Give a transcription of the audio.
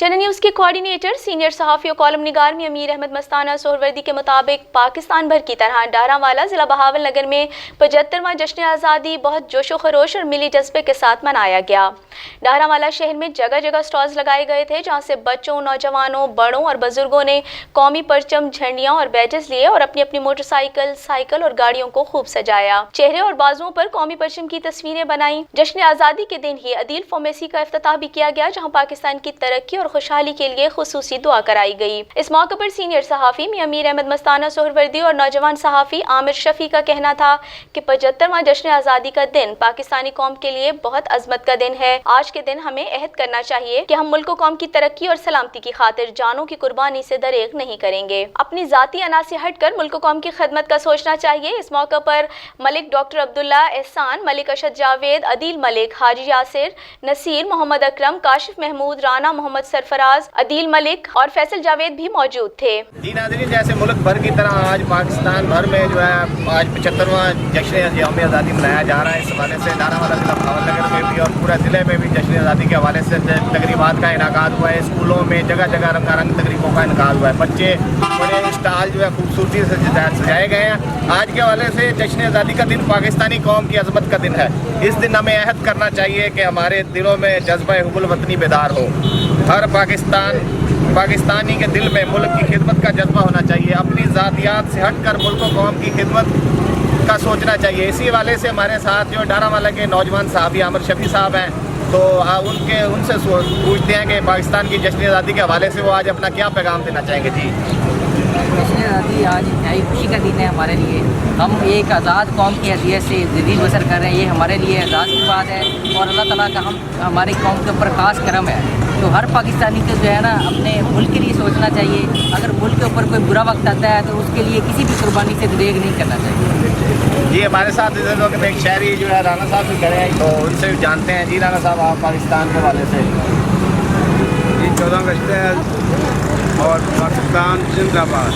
Channel news के coordinator senior सहाफ़ी और कॉलम निगार में अमीर अहमद मस्ताना सोहरवर्दी के मुताबिक पाकिस्तान भर की तरह डारावाला ज़िला बहावल नगर में 75वां जश्न आज़ादी बहुत जोशो खरोश और मिली जज्बे के साथ मनाया गया। डारावाला शहर में जगह जगह स्टॉल्स लगाए गए थे, जहां से बच्चों, नौजवानों, बड़ों और बुजुर्गों ने कौमी परचम, झंडियां और बैजेस लिए और अपनी अपनी मोटरसाइकिल, साइकिल और गाड़ियों को खूब सजाया। चेहरे और बाजुओं पर कौमी परचम की तस्वीरें बनाई। जश्न आज़ादी के दिन ही अदील फार्मेसी का इफ्तिताह भी किया गया, जहां पाकिस्तान की तरक्की और खुशहाली के लिए खुसूसी दुआ कराई गई। इस मौके पर सीनियर सहाफ़ी में अमीर अहमद मस्ताना सोहरवर्दी और नौजवान सहाफ़ी आमिर शफी का कहना था कि 75वां जश्न आज़ादी का दिन पाकिस्तानी कौम के लिए बहुत अजमत का दिन है। आज के दिन हमें अहद करना चाहिए कि हम मुल्क व कौम की तरक्की और सलामती की खातिर जानों की कुर्बानी से दरेग नहीं करेंगे। अपनी जाती अना से हटकर मुल्क व कौम की खिदमत का सोचना चाहिए। इस मौके पर मलिक डॉक्टर अब्दुल्ला एहसान, मलिक अशद जावेद, अदील मलिक, हाजी यासिर, नसीर, मोहम्मद अकरम, काशिफ महमूद, राना मोहम्मद सरफराज, अदील मलिक और फैसल जावेद भी मौजूद थे। जी नाज़रीन, जैसे मुल्क भर की तरह आज पाकिस्तान भर में जो है आज 75वां जश्न यौम आज़ादी मनाया जा रहा है। इस हवाले से डारावाला ज़िला बहावल नगर में भी और पूरे ज़िले में भी जश्न आज़ादी के हवाले से तकरीबात का इनेकाद हुआ है। स्कूलों में जगह जगह रंगारंग तकरीबों का इनेकाद हुआ है। बच्चे बड़े स्टॉल जो है खूबसूरती से सजाए गए हैं। आज के हवाले से जश्न आज़ादी का दिन पाकिस्तानी कौम की अजमत का दिन है। इस दिन हमें अहद करना चाहिए कि हमारे दिलों में जज्बा हुब्बुल वतनी बेदार हो। हर पाकिस्तानी के दिल में मुल्क की खिदमत का जज्बा होना चाहिए। अपनी ज़ातियात से हट कर मुल्क व कौम की खिदमत का सोचना चाहिए। इसी हवाले से हमारे साथ जो डारावाला के नौजवान साहबी आमिर शफी साहब हैं, तो उनसे पूछते हैं कि पाकिस्तान की जश्न आज़ादी के हवाले से वो आज अपना क्या पैगाम देना चाहेंगे। जी, जश्न आज़ादी आज इंतहाई खुशी का दिन है हमारे लिए। हम एक आज़ाद कौम की हैसियत से ज़िंदगी बसर कर रहे हैं, ये हमारे लिए एजाज़ की बात है और अल्लाह ताला का हमारी कौम के ऊपर खास करम है। तो हर पाकिस्तानी को जो है ना अपने मुल्क के लिए सोचना चाहिए। अगर मुल्क के ऊपर कोई बुरा वक्त आता है तो उसके लिए किसी भी कुर्बानी से दरेग नहीं करना चाहिए। जी, हमारे साथ इस वक्त में एक शहरी जो है राना साहब भी करें, तो उनसे भी जानते हैं। जी राना साहब, आप पाकिस्तान के हवाले से। जी, 14 अगस्त है और पाकिस्तान जिंदाबाद।